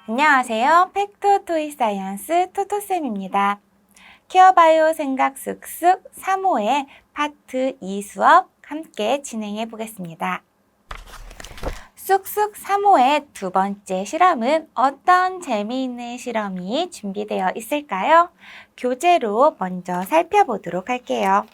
안녕하세요. 팩토 토이 사이언스 토토쌤입니다. 케어바이오 생각 쓱쓱 3호의 파트 2 수업 함께 진행해 보겠습니다. 쑥쑥 3호의 두 번째 실험은 어떤 재미있는 실험이 준비되어 있을까요? 교재로 먼저 살펴보도록 할게요.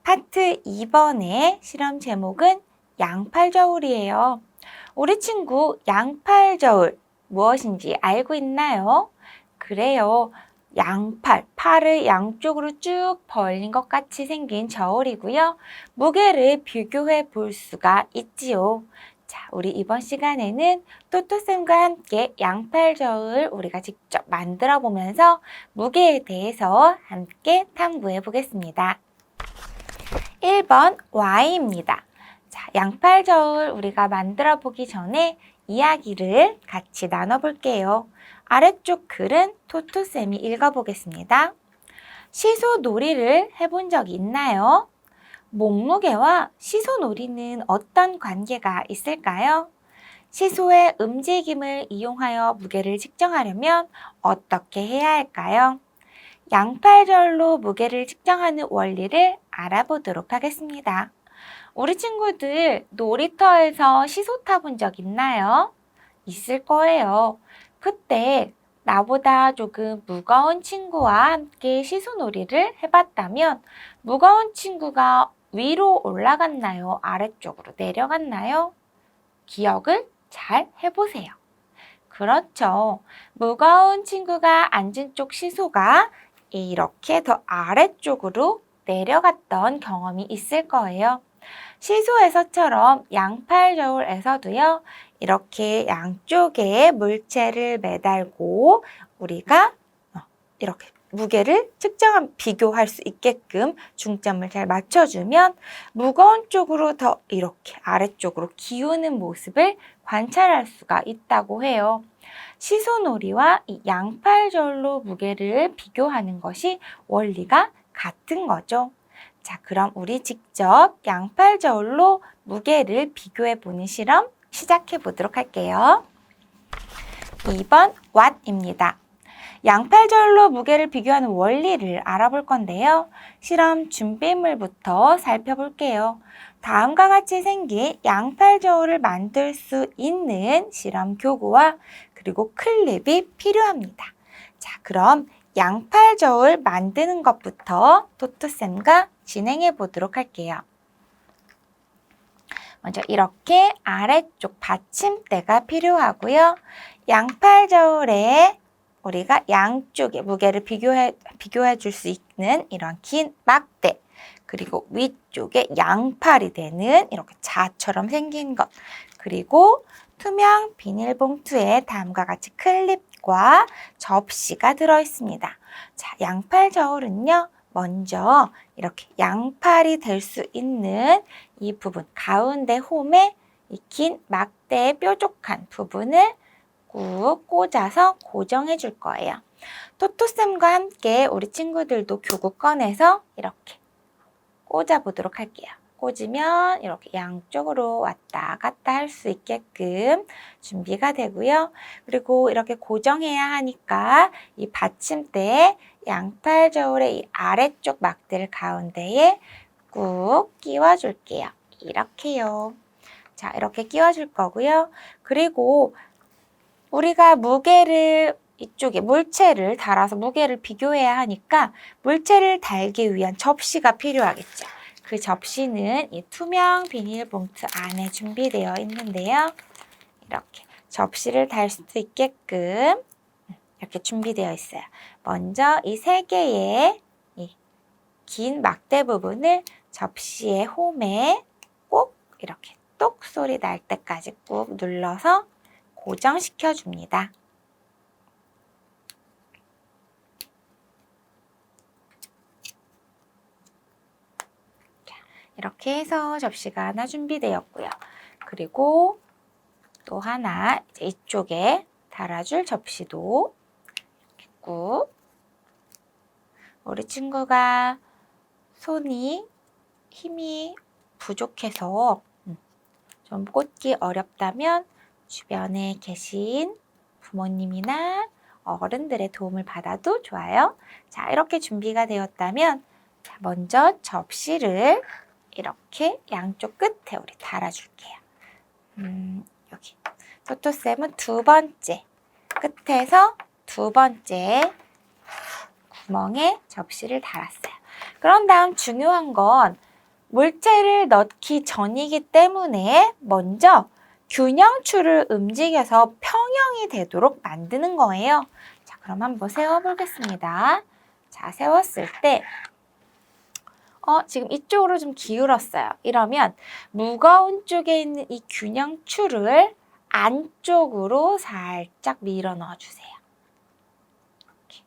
파트 2번의 실험 제목은 양팔저울이에요. 우리 친구 양팔저울 무엇인지 알고 있나요? 그래요. 팔을 양쪽으로 쭉 벌린 것 같이 생긴 저울이고요. 무게를 비교해 볼 수가 있지요. 자, 우리 이번 시간에는 토토쌤과 함께 양팔저울 우리가 직접 만들어 보면서 무게에 대해서 함께 탐구해 보겠습니다. 1번 Y입니다. 자, 양팔저울 우리가 만들어 보기 전에 이야기를 같이 나눠볼게요. 아래쪽 글은 토토쌤이 읽어보겠습니다. 시소놀이를 해본 적이 있나요? 몸무게와 시소놀이는 어떤 관계가 있을까요? 시소의 움직임을 이용하여 무게를 측정하려면 어떻게 해야 할까요? 양팔저울로 무게를 측정하는 원리를 알아보도록 하겠습니다. 우리 친구들 놀이터에서 시소 타본 적 있나요? 있을 거예요. 그때 나보다 조금 무거운 친구와 함께 시소놀이를 해봤다면 무거운 친구가 위로 올라갔나요? 아래쪽으로 내려갔나요? 기억을 잘 해보세요. 그렇죠. 무거운 친구가 앉은 쪽 시소가 이렇게 더 아래쪽으로 내려갔던 경험이 있을 거예요. 시소에서처럼 양팔저울에서도요. 이렇게 양쪽에 물체를 매달고 우리가 이렇게 무게를 비교할 수 있게끔 중점을 잘 맞춰주면 무거운 쪽으로 더 이렇게 아래쪽으로 기우는 모습을 관찰할 수가 있다고 해요. 시소놀이와 이 양팔저울로 무게를 비교하는 것이 원리가 같은 거죠. 자, 그럼 우리 직접 양팔저울로 무게를 비교해보는 실험 시작해 보도록 할게요. 2번 What입니다. 양팔저울로 무게를 비교하는 원리를 알아볼 건데요. 실험 준비물부터 살펴볼게요. 다음과 같이 생긴 양팔저울을 만들 수 있는 실험 교구와 그리고 클립이 필요합니다. 자, 그럼 양팔저울 만드는 것부터 토토쌤과 진행해 보도록 할게요. 먼저 이렇게 아래쪽 받침대가 필요하고요. 양팔저울에 우리가 양쪽에 무게를 비교해 줄 수 있는 이런 긴 막대, 그리고 위쪽에 양팔이 되는 이렇게 자처럼 생긴 것, 그리고 투명 비닐봉투에 다음과 같이 클립과 접시가 들어있습니다. 자, 양팔저울은요. 먼저 이렇게 양팔이 될 수 있는 이 부분, 가운데 홈에 이 긴 막대의 뾰족한 부분을 꾹 꽂아서 고정해 줄 거예요. 토토쌤과 함께 우리 친구들도 교구 꺼내서 이렇게 꽂아 보도록 할게요. 꽂으면 이렇게 양쪽으로 왔다 갔다 할 수 있게끔 준비가 되고요. 그리고 이렇게 고정해야 하니까 이 받침대에 양팔저울의 이 아래쪽 막대를 가운데에 꾹 끼워 줄게요. 이렇게요. 자, 이렇게 끼워 줄 거고요. 그리고 우리가 무게를 이쪽에 물체를 달아서 무게를 비교해야 하니까 물체를 달기 위한 접시가 필요하겠죠. 그 접시는 이 투명 비닐봉투 안에 준비되어 있는데요. 이렇게 접시를 달 수 있게끔 이렇게 준비되어 있어요. 먼저 이 세 개의 이 긴 막대 부분을 접시의 홈에 꼭 이렇게 똑 소리 날 때까지 꾹 눌러서 고정시켜 줍니다. 이렇게 해서 접시가 하나 준비되었고요. 그리고 또 하나 이쪽에 달아줄 접시도 이렇게 꾹 우리 친구가 손이 힘이 부족해서 좀 꽂기 어렵다면 주변에 계신 부모님이나 어른들의 도움을 받아도 좋아요. 자, 이렇게 준비가 되었다면 자, 먼저 접시를 이렇게 양쪽 끝에 우리 달아줄게요. 여기 토토쌤은 두 번째 끝에서 두 번째 구멍에 접시를 달았어요. 그런 다음 중요한 건 물체를 넣기 전이기 때문에 먼저 균형추를 움직여서 평형이 되도록 만드는 거예요. 자, 그럼 한번 세워보겠습니다. 자, 세웠을 때 지금 이쪽으로 좀 기울었어요. 이러면 무거운 쪽에 있는 이 균형추를 안쪽으로 살짝 밀어 넣어주세요. 이렇게.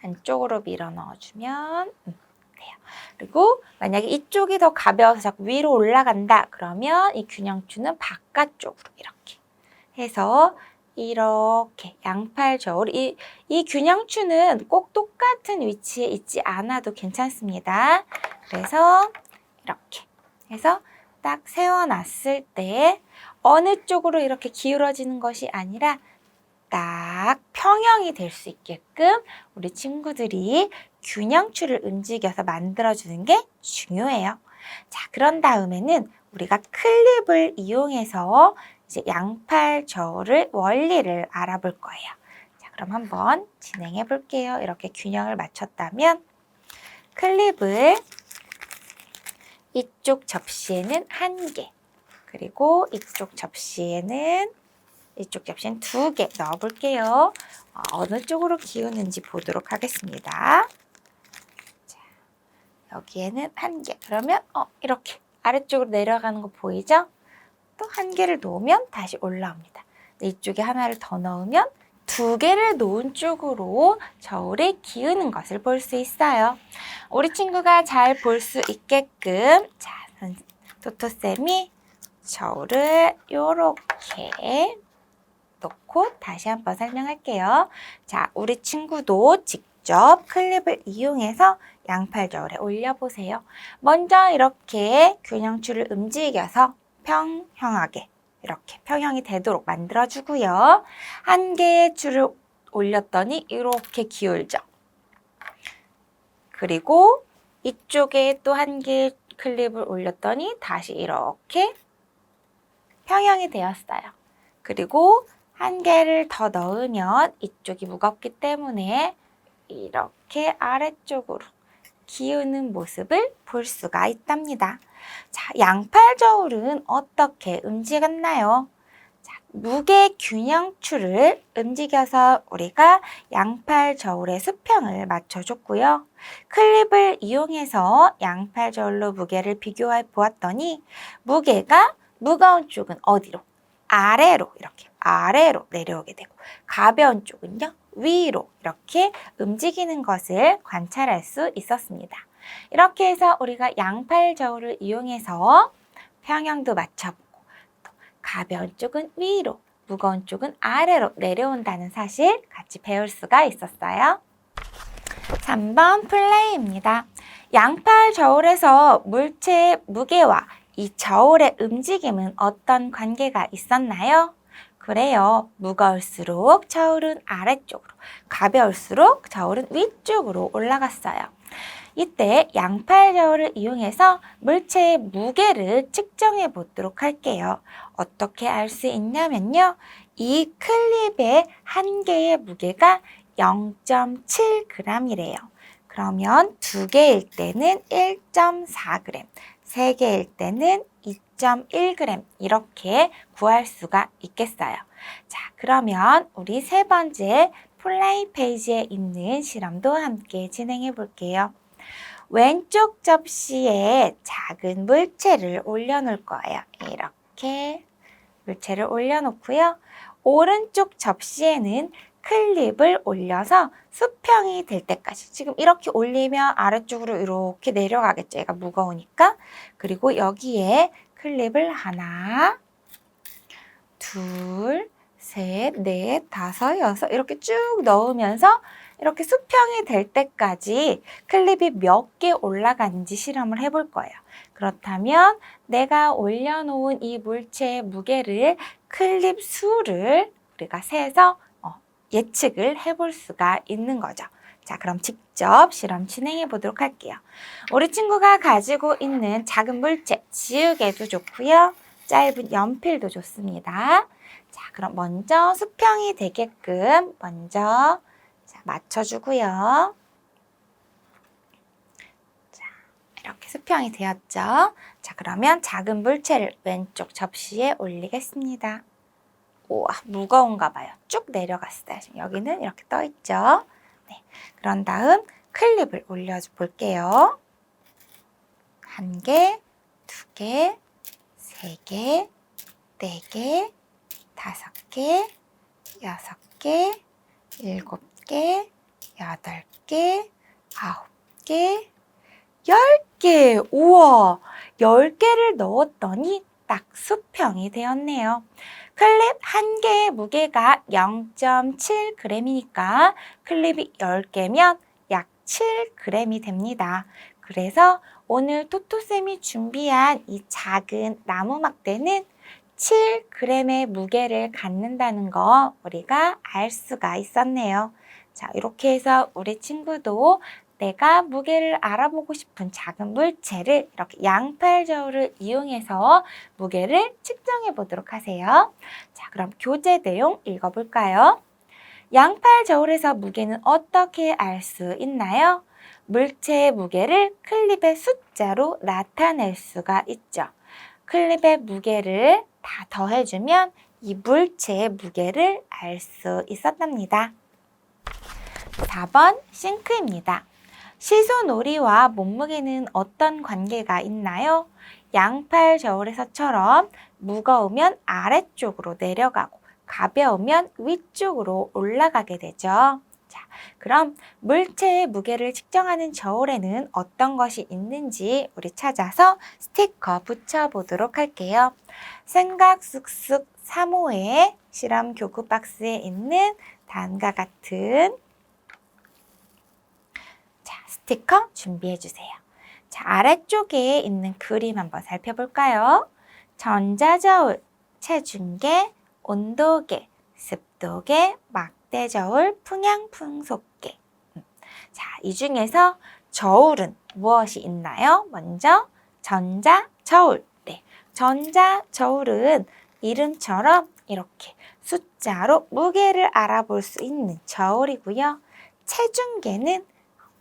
안쪽으로 밀어 넣어주면 돼요. 그리고 만약에 이쪽이 더 가벼워서 자꾸 위로 올라간다. 그러면 이 균형추는 바깥쪽으로 이렇게 해서 이렇게 양팔 저울, 이 균형추는 꼭 똑같은 위치에 있지 않아도 괜찮습니다. 그래서 이렇게 해서 딱 세워놨을 때 어느 쪽으로 이렇게 기울어지는 것이 아니라 딱 평형이 될 수 있게끔 우리 친구들이 균형추를 움직여서 만들어주는 게 중요해요. 자, 그런 다음에는 우리가 클립을 이용해서 이제 양팔 저울의 원리를 알아볼 거예요. 자, 그럼 한번 진행해 볼게요. 이렇게 균형을 맞췄다면 클립을 이쪽 접시에는 1개, 그리고 이쪽 접시에는 2개 넣어 볼게요. 어느 쪽으로 기우는지 보도록 하겠습니다. 자, 여기에는 1개. 그러면 이렇게 아래쪽으로 내려가는 거 보이죠? 또 1개를 놓으면 다시 올라옵니다. 이쪽에 하나를 더 넣으면 2개를 놓은 쪽으로 저울에 기우는 것을 볼 수 있어요. 우리 친구가 잘 볼 수 있게끔 자, 토토쌤이 저울을 이렇게 놓고 다시 한번 설명할게요. 자, 우리 친구도 직접 클립을 이용해서 양팔 저울에 올려보세요. 먼저 이렇게 균형추를 움직여서 평형하게 이렇게 평형이 되도록 만들어주고요. 1개의 줄을 올렸더니 이렇게 기울죠. 그리고 이쪽에 또 1개의 클립을 올렸더니 다시 이렇게 평형이 되었어요. 그리고 1개를 더 넣으면 이쪽이 무겁기 때문에 이렇게 아래쪽으로 기우는 모습을 볼 수가 있답니다. 자, 양팔 저울은 어떻게 움직였나요? 자, 무게 균형추를 움직여서 우리가 양팔 저울의 수평을 맞춰줬고요. 클립을 이용해서 양팔 저울로 무게를 비교해 보았더니 무게가 무거운 쪽은 어디로? 아래로 이렇게 아래로 내려오게 되고 가벼운 쪽은요 위로 이렇게 움직이는 것을 관찰할 수 있었습니다. 이렇게 해서 우리가 양팔 저울을 이용해서 평형도 맞춰보고 또 가벼운 쪽은 위로 무거운 쪽은 아래로 내려온다는 사실 같이 배울 수가 있었어요. 3번 플레이입니다. 양팔 저울에서 물체의 무게와 이 저울의 움직임은 어떤 관계가 있었나요? 그래요. 무거울수록 저울은 아래쪽으로, 가벼울수록 저울은 위쪽으로 올라갔어요. 이때 양팔 저울을 이용해서 물체의 무게를 측정해 보도록 할게요. 어떻게 알 수 있냐면요. 이 클립의 1개의 무게가 0.7g이래요. 그러면 2개일 때는 1.4g, 3개일 때는 2.1g 이렇게 구할 수가 있겠어요. 자, 그러면 우리 3번째 플레이 페이지에 있는 실험도 함께 진행해 볼게요. 왼쪽 접시에 작은 물체를 올려놓을 거예요. 이렇게 물체를 올려놓고요. 오른쪽 접시에는 클립을 올려서 수평이 될 때까지 지금 이렇게 올리면 아래쪽으로 이렇게 내려가겠죠. 얘가 무거우니까. 그리고 여기에 클립을 하나, 둘, 셋, 넷, 다섯, 여섯 이렇게 쭉 넣으면서 이렇게 수평이 될 때까지 클립이 몇 개 올라가는지 실험을 해볼 거예요. 그렇다면 내가 올려놓은 이 물체의 무게를 클립 수를 우리가 세서 예측을 해볼 수가 있는 거죠. 자, 그럼 직접 실험 진행해 보도록 할게요. 우리 친구가 가지고 있는 작은 물체, 지우개도 좋고요. 짧은 연필도 좋습니다. 자, 그럼 먼저 수평이 되게끔 먼저 맞춰주고요. 자, 이렇게 수평이 되었죠. 자, 그러면 작은 물체를 왼쪽 접시에 올리겠습니다. 우와, 무거운가 봐요. 쭉 내려갔어요. 지금 여기는 이렇게 떠 있죠. 네, 그런 다음 클립을 올려볼게요. 1개, 2개, 3개, 4개, 5개, 6개, 7개, 8개, 9개, 10개. 우와, 10개를 넣었더니 딱 수평이 되었네요. 클립 1개의 무게가 0.7g이니까 클립이 10개면 약 7g이 됩니다. 그래서 오늘 토토쌤이 준비한 이 작은 나무 막대는 7g의 무게를 갖는다는 거 우리가 알 수가 있었네요. 자, 이렇게 해서 우리 친구도 내가 무게를 알아보고 싶은 작은 물체를 이렇게 양팔 저울을 이용해서 무게를 측정해 보도록 하세요. 자, 그럼 교재 내용 읽어볼까요? 양팔 저울에서 무게는 어떻게 알 수 있나요? 물체의 무게를 클립의 숫자로 나타낼 수가 있죠. 클립의 무게를 다 더해주면 이 물체의 무게를 알 수 있었답니다. 4번 싱크입니다. 시소놀이와 몸무게는 어떤 관계가 있나요? 양팔 저울에서처럼 무거우면 아래쪽으로 내려가고 가벼우면 위쪽으로 올라가게 되죠. 자, 그럼 물체의 무게를 측정하는 저울에는 어떤 것이 있는지 우리 찾아서 스티커 붙여보도록 할게요. 생각 쑥쑥 3호의 실험 교구 박스에 있는 다음과 같은 스티커 준비해주세요. 자, 아래쪽에 있는 그림 한번 살펴볼까요? 전자저울, 체중계, 온도계, 습도계, 막대저울, 풍향풍속계. 자, 이 중에서 저울은 무엇이 있나요? 먼저 전자저울. 네, 전자저울은 이름처럼 이렇게 숫자로 무게를 알아볼 수 있는 저울이고요. 체중계는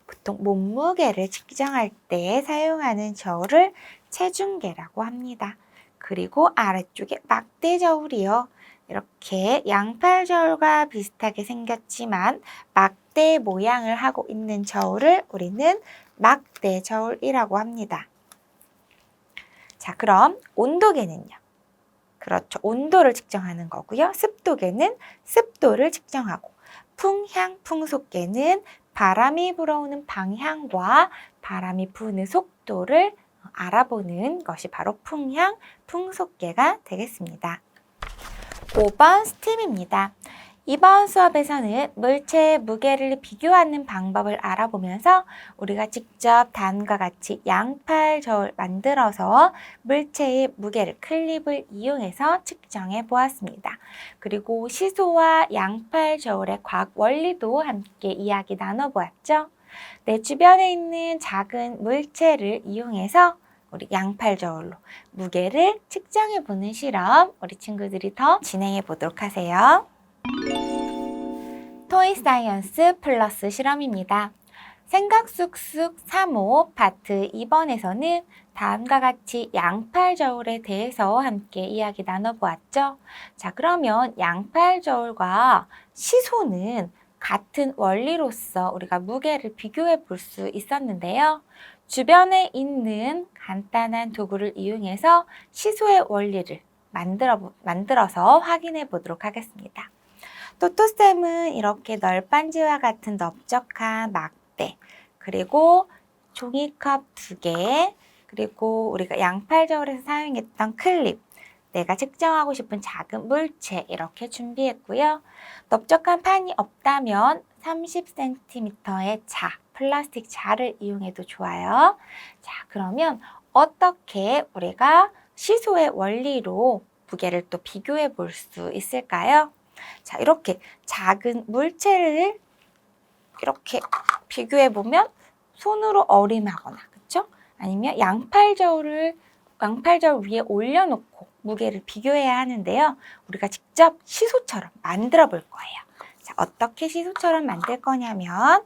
보통 몸무게를 측정할 때 사용하는 저울을 체중계라고 합니다. 그리고 아래쪽에 막대 저울이요. 이렇게 양팔 저울과 비슷하게 생겼지만 막대 모양을 하고 있는 저울을 우리는 막대 저울이라고 합니다. 자, 그럼 온도계는요? 그렇죠. 온도를 측정하는 거고요. 습도계는 습도를 측정하고 풍향풍속계는 바람이 불어오는 방향과 바람이 부는 속도를 알아보는 것이 바로 풍향, 풍속계가 되겠습니다. 5번 스팀입니다. 이번 수업에서는 물체의 무게를 비교하는 방법을 알아보면서 우리가 직접 다음과 같이 양팔 저울 만들어서 물체의 무게를 클립을 이용해서 측정해 보았습니다. 그리고 시소와 양팔 저울의 과학 원리도 함께 이야기 나눠보았죠. 내 주변에 있는 작은 물체를 이용해서 우리 양팔 저울로 무게를 측정해 보는 실험 우리 친구들이 더 진행해 보도록 하세요. 토이 사이언스 플러스 실험입니다. 생각 쑥쑥 3호 파트 2번에서는 다음과 같이 양팔 저울에 대해서 함께 이야기 나눠보았죠. 자, 그러면 양팔 저울과 시소는 같은 원리로서 우리가 무게를 비교해 볼 수 있었는데요. 주변에 있는 간단한 도구를 이용해서 시소의 원리를 만들어서 확인해 보도록 하겠습니다. 토토쌤은 이렇게 널빤지와 같은 넓적한 막대, 그리고 종이컵 2개, 그리고 우리가 양팔 저울에서 사용했던 클립, 내가 측정하고 싶은 작은 물체 이렇게 준비했고요. 넓적한 판이 없다면 30cm의 플라스틱 자를 이용해도 좋아요. 자, 그러면 어떻게 우리가 시소의 원리로 무게를 또 비교해 볼 수 있을까요? 자, 이렇게 작은 물체를 이렇게 비교해 보면 손으로 어림하거나, 그쵸? 아니면 양팔저울 위에 올려놓고 무게를 비교해야 하는데요. 우리가 직접 시소처럼 만들어 볼 거예요. 자, 어떻게 시소처럼 만들 거냐면,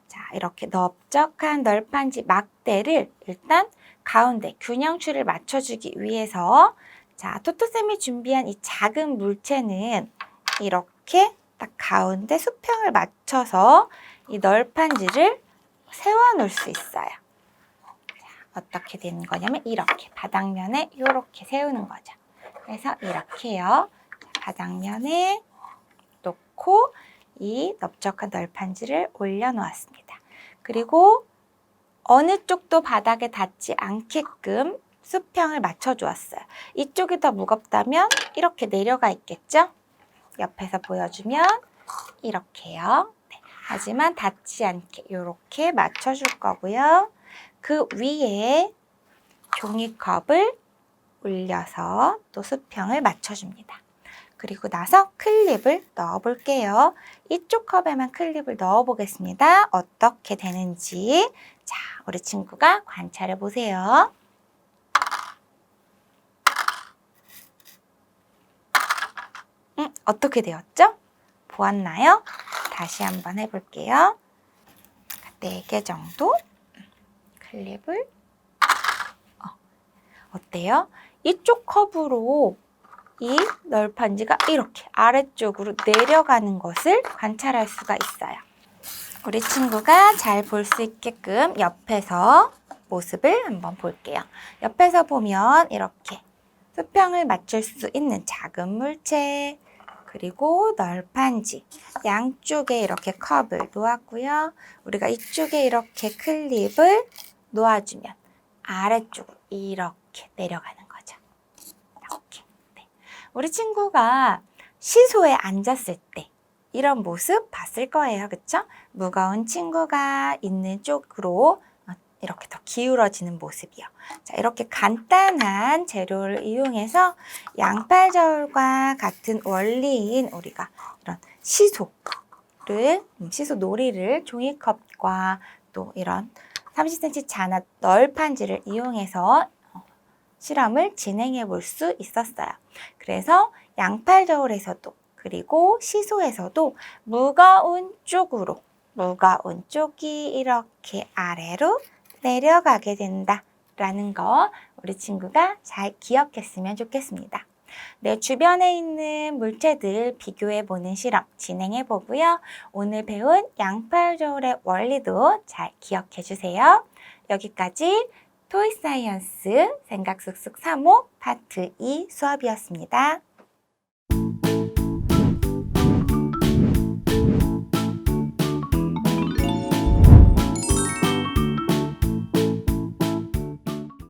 자, 이렇게 넓적한 널판지 막대를 일단 가운데 균형추를 맞춰주기 위해서, 자, 토토쌤이 준비한 이 작은 물체는 이렇게 딱 가운데 수평을 맞춰서 이 널판지를 세워 놓을 수 있어요. 자, 어떻게 되는 거냐면 이렇게 바닥면에 이렇게 세우는 거죠. 그래서 이렇게요. 바닥면에 놓고 이 넓적한 널판지를 올려놓았습니다. 그리고 어느 쪽도 바닥에 닿지 않게끔 수평을 맞춰주었어요. 이쪽이 더 무겁다면 이렇게 내려가 있겠죠? 옆에서 보여주면 이렇게요. 네. 하지만 닿지 않게 이렇게 맞춰줄 거고요. 그 위에 종이컵을 올려서 또 수평을 맞춰줍니다. 그리고 나서 클립을 넣어 볼게요. 이쪽 컵에만 클립을 넣어 보겠습니다. 어떻게 되는지. 자, 우리 친구가 관찰해 보세요. 어떻게 되었죠? 보았나요? 다시 한번 해볼게요. 4개 정도 클립을 어때요? 이쪽 컵으로 이 널판지가 이렇게 아래쪽으로 내려가는 것을 관찰할 수가 있어요. 우리 친구가 잘 볼 수 있게끔 옆에서 모습을 한번 볼게요. 옆에서 보면 이렇게 수평을 맞출 수 있는 작은 물체, 그리고 널판지, 양쪽에 이렇게 컵을 놓았고요. 우리가 이쪽에 이렇게 클립을 놓아주면 아래쪽으로 이렇게 내려가는 거죠. 이렇게. 네. 우리 친구가 시소에 앉았을 때 이런 모습 봤을 거예요. 그쵸? 무거운 친구가 있는 쪽으로 이렇게 더 기울어지는 모습이요. 자, 이렇게 간단한 재료를 이용해서 양팔저울과 같은 원리인 우리가 이런 시소 놀이를 종이컵과 또 이런 30cm 자나 널판지를 이용해서 실험을 진행해 볼 수 있었어요. 그래서 양팔저울에서도 그리고 시소에서도 무거운 쪽이 이렇게 아래로 내려가게 된다라는 거 우리 친구가 잘 기억했으면 좋겠습니다. 내 주변에 있는 물체들 비교해보는 실험 진행해보고요. 오늘 배운 양팔저울의 원리도 잘 기억해주세요. 여기까지 토이사이언스 생각 쑥쑥 3호 파트 2 수업이었습니다.